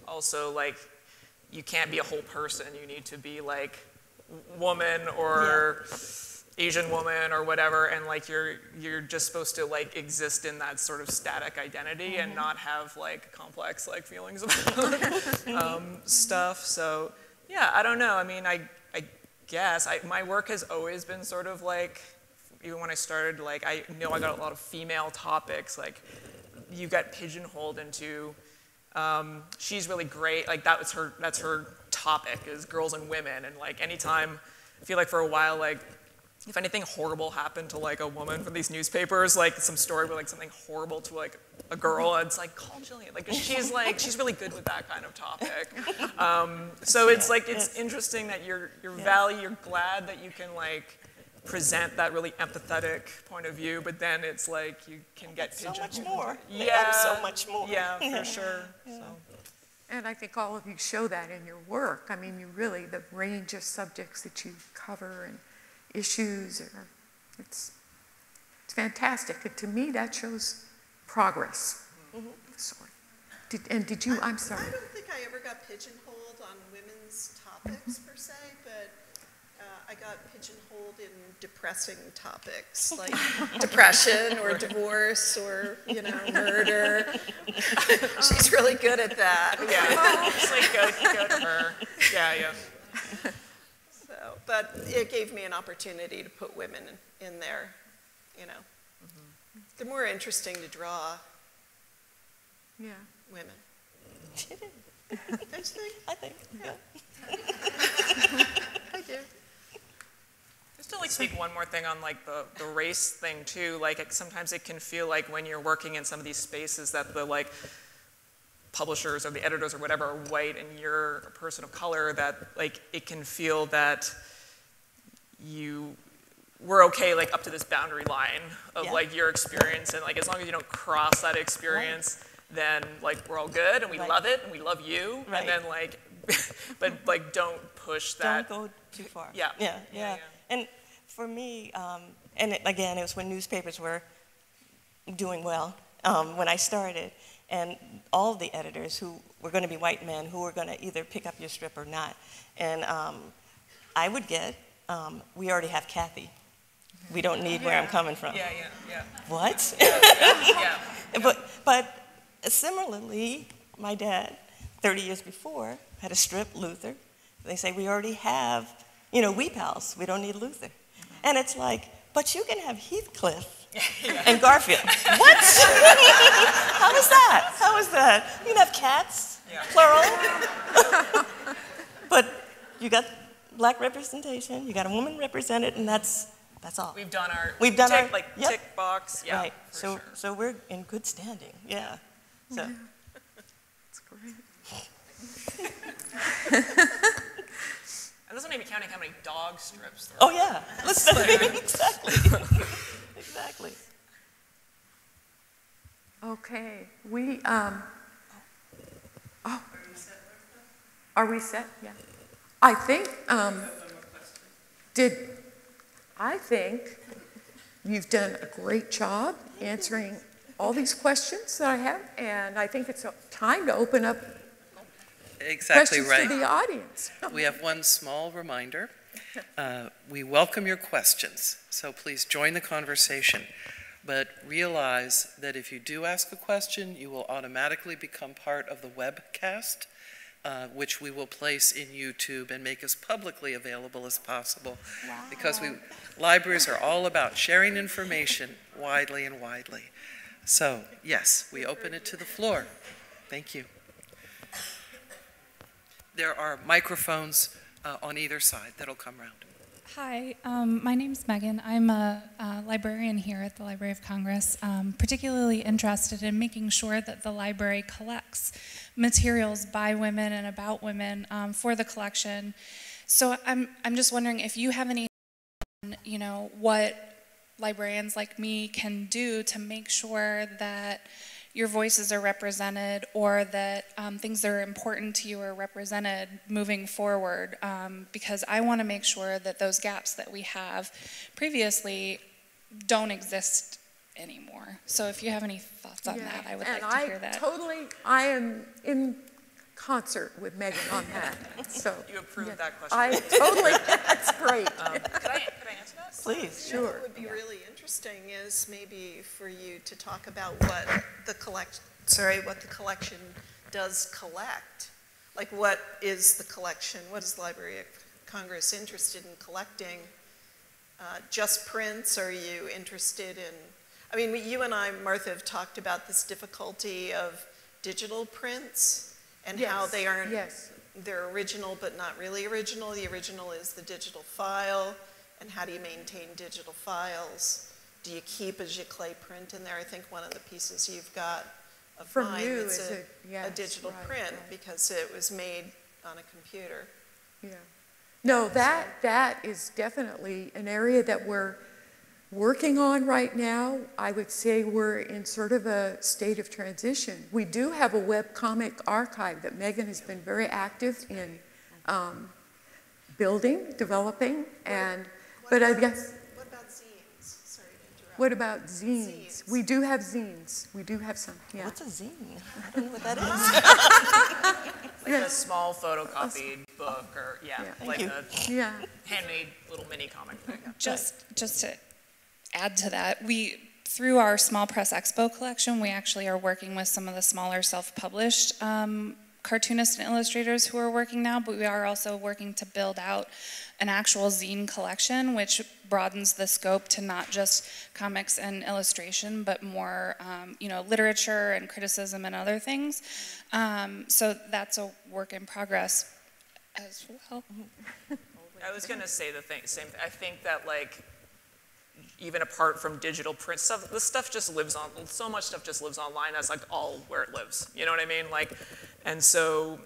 also like you can't be a whole person. You need to be like woman or Asian woman or whatever, and like you're just supposed to like exist in that sort of static identity and not have like complex like feelings about stuff. So yeah, I don't know. I mean, I guess my work has always been sort of like, even when I started, like, I know I got a lot of female topics, like, you get pigeonholed into, she's really great, like, that's her topic, is girls and women, and, like, anytime, I feel like for a while, like, if anything horrible happened to, like, a woman from these newspapers, like, some story where, like, something horrible to, like, a girl, it's like, call Jillian, like, she's really good with that kind of topic. So it's, like, it's interesting that you're glad that you can, like, present that really empathetic point of view, but then it's like you can get pigeonholed. So much more. Yeah. So much more. Yeah, for sure. Yeah. So. And I think all of you show that in your work. I mean, you really, the range of subjects that you cover and issues, it's fantastic. And to me, that shows progress. Sorry. Did you, I'm sorry. I don't think I ever got pigeonholed on women's topics per se, but I got pigeonholed in depressing topics like depression or divorce or, you know, murder. She's really good at that. Yeah, just like go to her. Yeah. So, but it gave me an opportunity to put women in there, you know. They're more interesting to draw. Yeah. Women. Don't you think? I think. Yeah. I do. Just to like speak one more thing on like the race thing too, like sometimes it can feel like when you're working in some of these spaces that the like publishers or the editors or whatever are white and you're a person of color, that like it can feel that we're okay like up to this boundary line of like your experience, and like as long as you don't cross that experience, then like we're all good and we love it and we love you, and then like but like don't push that. Don't go too far. Yeah. And for me, and again, it was when newspapers were doing well when I started, and all of the editors who were going to be white men who were going to either pick up your strip or not. And I would get, we already have Kathy. We don't need where I'm coming from. Yeah. What? Yeah. But similarly, my dad, 30 years before, had a strip, Luther. They say, we already have, you know, we pals. We don't need Luther. And it's like, but you can have Heathcliff and Garfield. What? How is that? How is that? You can have cats, plural. But you got black representation, you got a woman represented, and that's all. We've done our tick box. Yeah, right. So we're in good standing. Yeah. So. That's great. And this isn't even counting how many dog strips there are. Oh yeah. Exactly. Okay. We are we set? Yeah. I think you've done a great job answering all these questions that I have, and I think it's time to open up Exactly questions right. to the audience. We have one small reminder. We welcome your questions, so please join the conversation. But realize that if you do ask a question, you will automatically become part of the webcast, which we will place in YouTube and make as publicly available as possible. Wow. Because libraries are all about sharing information widely and widely. So, yes, we open it to the floor. Thank you. There are microphones on either side that'll come around. Hi, my name's Megan. I'm a librarian here at the Library of Congress, particularly interested in making sure that the library collects materials by women and about women for the collection. So I'm just wondering if you have any, you know, what librarians like me can do to make sure that your voices are represented, or that things that are important to you are represented moving forward, because I want to make sure that those gaps that we have previously don't exist anymore. So if you have any thoughts on that, I would like to hear that. I am in concert with Megan on that. So you approved that question. I totally, that's great. Could I answer that? Please, sure. What would be really interesting is maybe for you to talk about what the collection does collect. Like, what is the collection? What is the Library of Congress interested in collecting? just prints? Are you interested in, I mean, you and I, Martha, have talked about this difficulty of digital prints and how they aren't, they're original but not really original. The original is the digital file, and how do you maintain digital files? Do you keep a giclée print in there? I think one of the pieces you've got of mine is a digital print because it was made on a computer. Yeah. No, that is definitely an area that we're working on right now. I would say we're in sort of a state of transition. We do have a webcomic archive that Megan has been very active in building, developing, but I guess. What about zines? Sorry to interrupt. What about zines? We do have zines. We do have some, yeah. What's a zine? I don't know what that is. Like a small photocopied book, or like a handmade little mini comic thing. Just to add to that, through our Small Press Expo collection, we actually are working with some of the smaller self-published cartoonists and illustrators who are working now, but we are also working to build out an actual zine collection, which broadens the scope to not just comics and illustration, but more, literature and criticism and other things. So that's a work in progress as well. I was going to say the same thing. I think that, like, even apart from digital print stuff, this stuff just lives on, so much stuff just lives online. That's like all where it lives. You know what I mean? Like, and so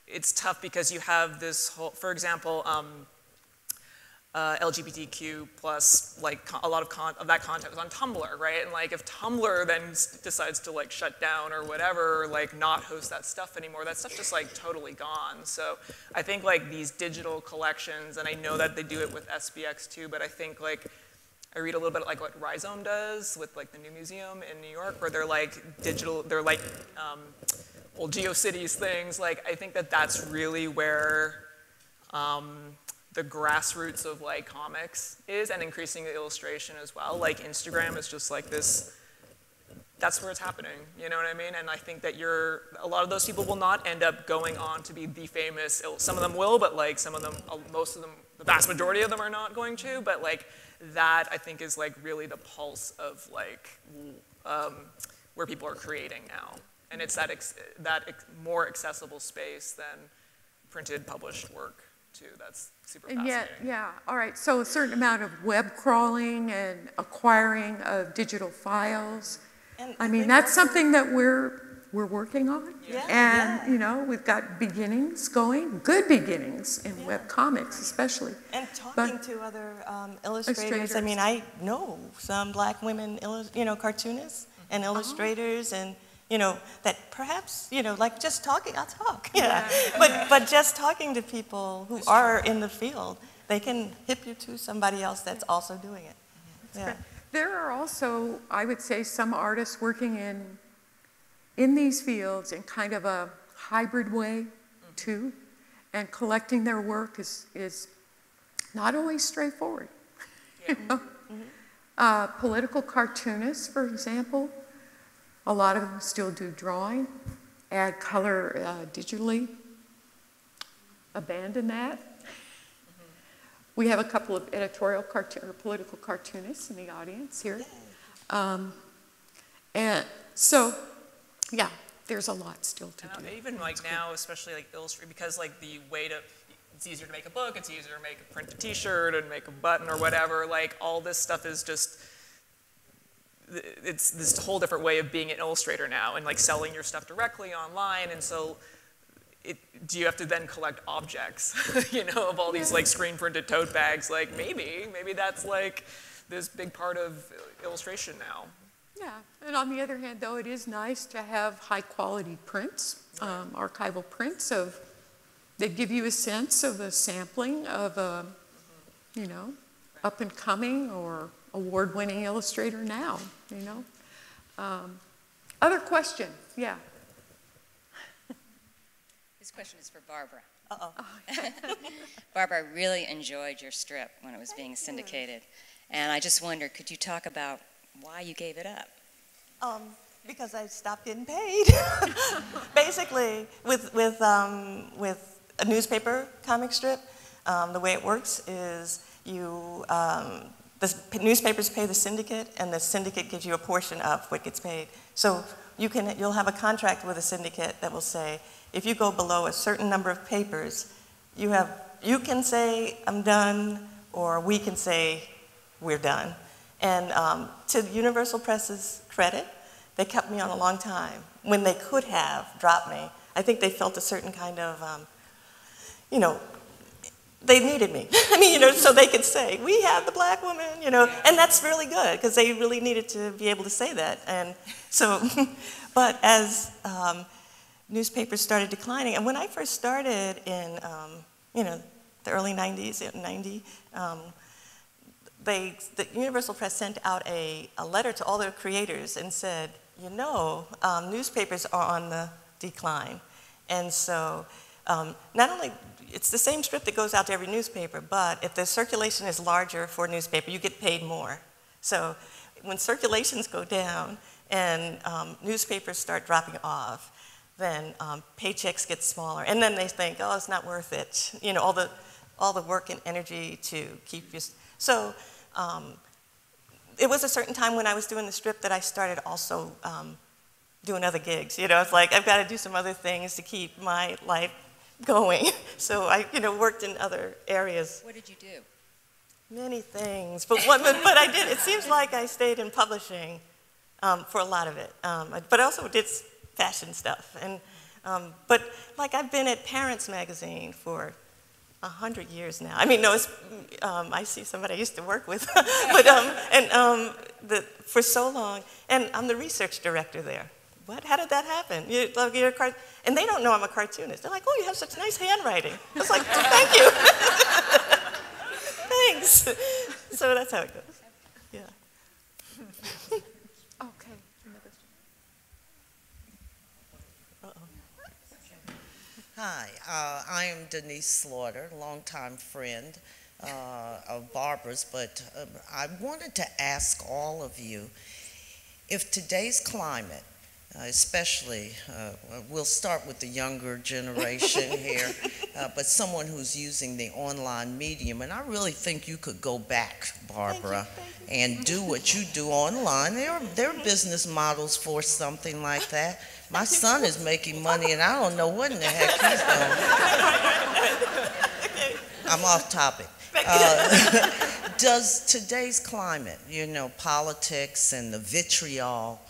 it's tough because you have this whole, for example, LGBTQ plus, like, a lot of that content was on Tumblr, right? And like, if Tumblr then decides to like shut down or whatever, like not host that stuff anymore, that stuff just like totally gone. So I think like these digital collections, and I know that they do it with SBX too, but I think like, I read a little bit like what Rhizome does with like the new museum in New York, where they're like digital, they're like old GeoCities things. Like, I think that that's really where the grassroots of like comics is, and increasing the illustration as well. Like Instagram is just like this, that's where it's happening, you know what I mean? And I think that a lot of those people will not end up going on to be the famous, some of them will, but like some of them, most of them, the vast majority of them are not going to, but like that I think is like really the pulse of like where people are creating now. And it's that more accessible space than printed published work too. That's super fascinating. Yeah, all right, so a certain amount of web crawling and acquiring of digital files. And I mean, that's something that we're working on. You know, we've got beginnings going, good beginnings in web comics especially. And talking to other illustrators. I mean, I know some black women, cartoonists and illustrators, and that perhaps, like just talking, I'll talk, but just talking to people who are in the field, they can hip you to somebody else that's also doing it. Yeah. There are also, I would say, some artists working in these fields in kind of a hybrid way too, and collecting their work is not always straightforward. Political cartoonists, for example, a lot of them still do drawing, add color digitally, abandon that. We have a couple of editorial or political cartoonists in the audience here. And so, yeah, there's a lot still to do. Even like now, especially like Illustrator, because like it's easier to make a book, it's easier to print a t-shirt and make a button or whatever, like all this stuff is just, it's this whole different way of being an illustrator now and like selling your stuff directly online. And so do you have to then collect objects, of all these like screen printed tote bags? Like maybe that's like this big part of illustration now. Yeah, and on the other hand though, it is nice to have high quality prints, archival prints that give you a sense of a sampling of a, up and coming or award-winning illustrator now, Other question, yeah. This question is for Barbara. Barbara, I really enjoyed your strip when it was being syndicated. And I just wonder, could you talk about why you gave it up? Because I stopped getting paid. Basically, with a newspaper comic strip, the way it works is you the newspapers pay the syndicate, and the syndicate gives you a portion of what gets paid. So you'll have a contract with a syndicate that will say, if you go below a certain number of papers, you can say, I'm done, or we can say, we're done. And to Universal Press's credit, they kept me on a long time. When they could have dropped me, I think they felt a certain kind of, they needed me. I mean, so they could say, we have the black woman, and that's really good, because they really needed to be able to say that. And so, but as newspapers started declining, and when I first started in, the early 90s, the Universal Press sent out a letter to all their creators and said, newspapers are on the decline. And so, not only, it's the same strip that goes out to every newspaper, but if the circulation is larger for a newspaper, you get paid more. So when circulations go down and newspapers start dropping off, then paychecks get smaller. And then they think, oh, it's not worth it. All the work and energy to keep you. So it was a certain time when I was doing the strip that I started also doing other gigs. It's like, I've got to do some other things to keep my life going. So I, worked in other areas. What did you do? Many things, but I did. It seems like I stayed in publishing for a lot of it, but I also did fashion stuff. And but like I've been at Parents Magazine for 100 years now. I mean, no, it's, I see somebody I used to work with, but for so long, and I'm the research director there. What? How did that happen? And they don't know I'm a cartoonist. They're like, oh, you have such nice handwriting. I was like, thank you. Thanks. So that's how it goes. Yeah. Okay. Hi, I am Denise Slaughter, longtime friend of Barbara's, but I wanted to ask all of you if today's climate, especially, we'll start with the younger generation here, but someone who's using the online medium, and I really think you could go back, Barbara, and do what you do online. There are business models for something like that. My son is making money, and I don't know what in the heck he's doing. I'm off topic. Does today's climate, politics and the vitriol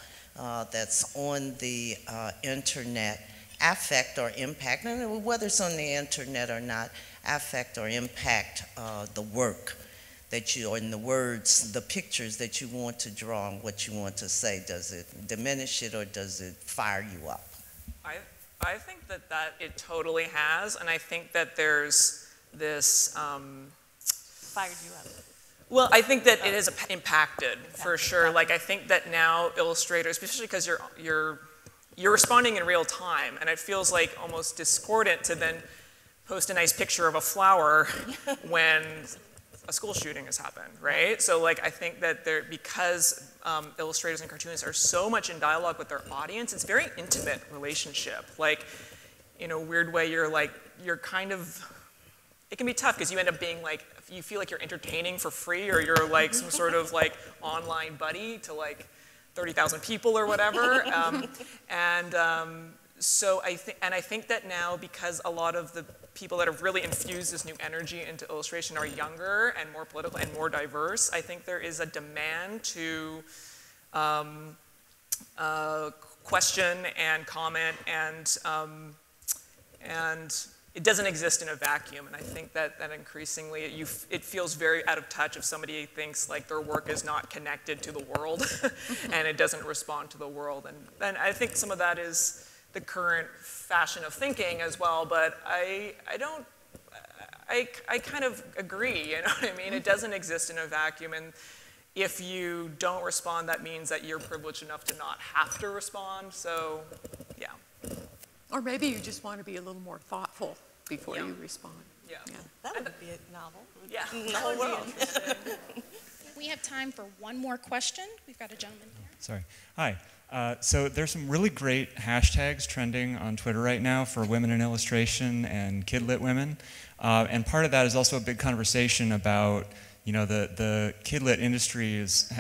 that's on the internet affect or impact, and whether it's on the internet or not, affect or impact the work that you, or in the words, the pictures that you want to draw and what you want to say? Does it diminish it or does it fire you up? I think that it totally has, and I think that there's this... Fired you up. Well, I think that it has impacted, for sure. Like, I think that now illustrators, especially because you're responding in real time, and it feels like almost discordant to then post a nice picture of a flower when a school shooting has happened, right? So like, I think that because illustrators and cartoonists are so much in dialogue with their audience, it's a very intimate relationship. Like, in a weird way, you're kind of, it can be tough because you end up being like, you feel like you're entertaining for free, or you're like some sort of like online buddy to like 30,000 people or whatever. So I think that now, because a lot of the people that have really infused this new energy into illustration are younger and more political and more diverse, I think there is a demand to question and comment, and it doesn't exist in a vacuum. And I think that increasingly it feels very out of touch if somebody thinks like their work is not connected to the world and it doesn't respond to the world. And I think some of that is the current fashion of thinking as well, but I kind of agree, you know what I mean? It doesn't exist in a vacuum, and if you don't respond, that means that you're privileged enough to not have to respond, so yeah. Or maybe you just want to be a little more thoughtful before you respond. Yeah. That would be a novel. Yeah. The whole world. We have time for one more question. We've got a gentleman here. Sorry. Hi. So there's some really great hashtags trending on Twitter right now for women in illustration and kidlit women. And part of that is also a big conversation about, you know, the kidlit industry is,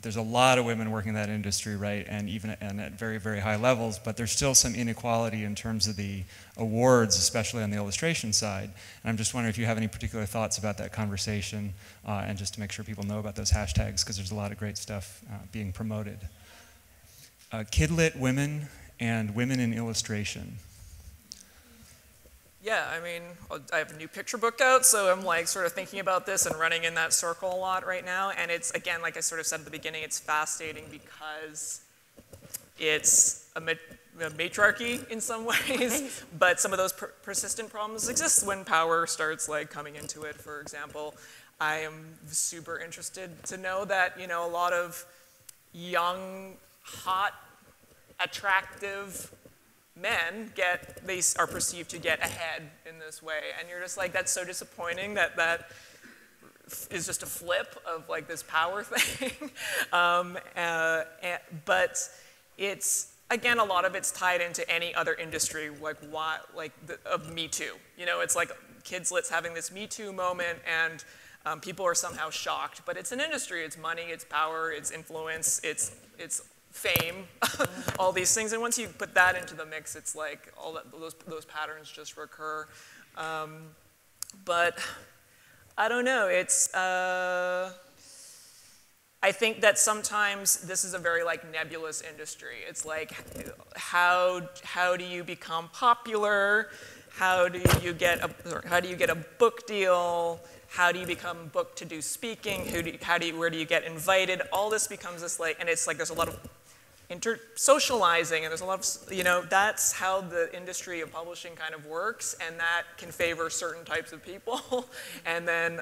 there's a lot of women working in that industry, right, and even at very, very high levels, but there's still some inequality in terms of the awards, especially on the illustration side. And I'm just wondering if you have any particular thoughts about that conversation, and just to make sure people know about those hashtags, because there's a lot of great stuff being promoted. Kidlit women and women in illustration. Yeah, I mean, I have a new picture book out, so I'm like sort of thinking about this and running in that circle a lot right now. And it's, again, like I sort of said at the beginning, it's fascinating because it's a matriarchy in some ways, but some of those persistent problems exist when power starts like coming into it. For example, I am super interested to know that, you know, a lot of young, hot, attractive men they are perceived to get ahead in this way. And you're just like, that's so disappointing that that is just a flip of like this power thing. But it's, again, a lot of it's tied into any other industry, like of Me Too. You know, it's like Kidlit's having this Me Too moment, and people are somehow shocked. But it's an industry. It's money, it's power, it's influence, it's fame, all these things. And once you put that into the mix, it's like all that, those patterns just recur. But I don't know. It's I think that sometimes this is a very like nebulous industry. It's like how do you become popular? How do you get a book deal? How do you become booked to do speaking? Where do you get invited? All this becomes this like, and it's like there's a lot of socializing, and there's a lot of, you know, that's how the industry of publishing kind of works, and that can favor certain types of people. And then,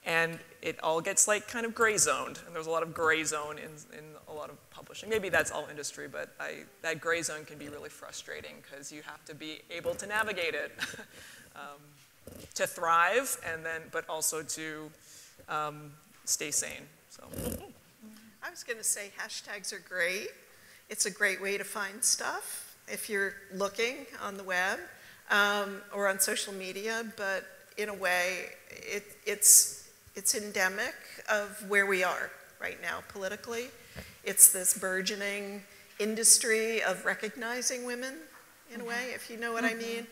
and it all gets like kind of gray zoned, and there's a lot of gray zone in a lot of publishing. Maybe that's all industry, but that gray zone can be really frustrating because you have to be able to navigate it to thrive, and then, but also to stay sane. So. I was going to say hashtags are great. It's a great way to find stuff if you're looking on the web or on social media, but in a way, it's endemic of where we are right now politically. It's this burgeoning industry of recognizing women in a way, if you know what I mean.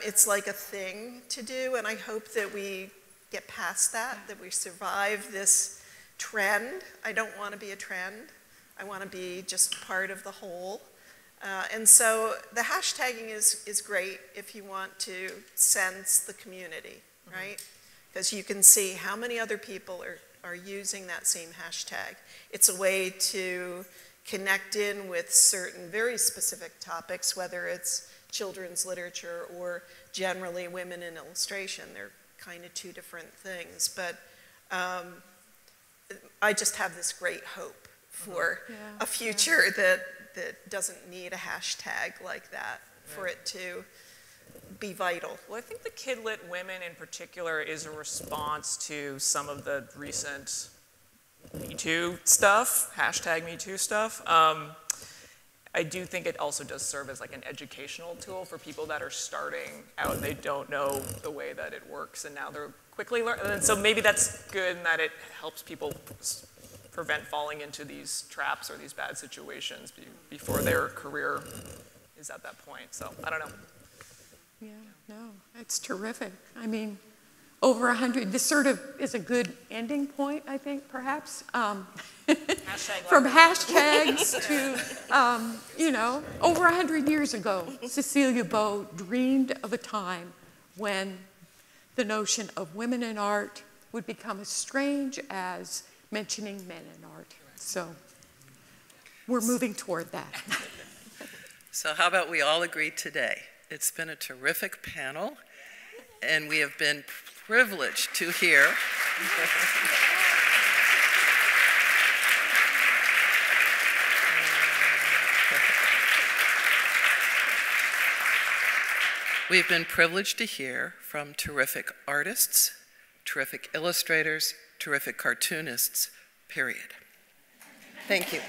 It's like a thing to do, and I hope that we get past that we survive this trend. I don't want to be a trend. I want to be just part of the whole. And so the hashtagging is great if you want to sense the community, right? Because you can see how many other people are using that same hashtag. It's a way to connect in with certain very specific topics, whether it's children's literature or generally women in illustration. They're kind of two different things. But I just have this great hope for a future that doesn't need a hashtag like that for it to be vital. Well, I think the Kidlit women in particular is a response to some of the recent Me Too stuff, hashtag Me Too stuff. I do think it also does serve as like an educational tool for people that are starting out and they don't know the way that it works, and now they're quickly learning. And so maybe that's good in that it helps people prevent falling into these traps or these bad situations before their career is at that point. So I don't know. Yeah, no, it's terrific. I mean, over 100, this sort of is a good ending point, I think, perhaps. From hashtags to, you know, over 100 years ago, Cecilia Beau dreamed of a time when the notion of women in art would become as strange as mentioning men in art. So we're moving toward that. So how about we all agree today? It's been a terrific panel, and we have been privileged to hear we've been privileged to hear from terrific artists, terrific illustrators, terrific cartoonists, period. Thank you.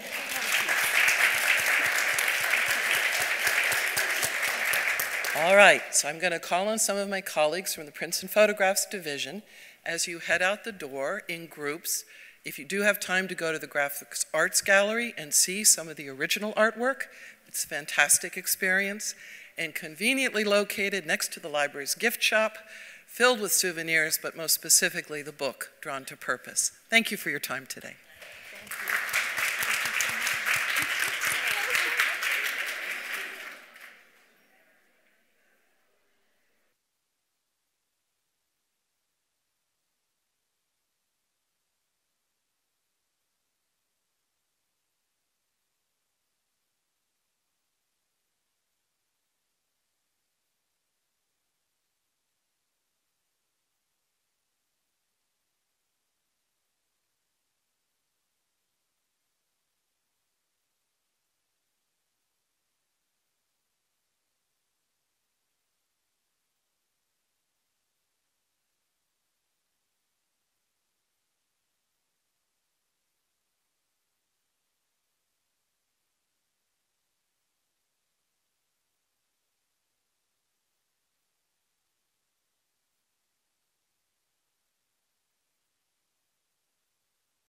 All right, so I'm going to call on some of my colleagues from the Prints and Photographs Division as you head out the door in groups. If you do have time to go to the Graphics Arts Gallery and see some of the original artwork, it's a fantastic experience, and conveniently located next to the library's gift shop, filled with souvenirs, but most specifically the book, Drawn to Purpose. Thank you for your time today. Thank you.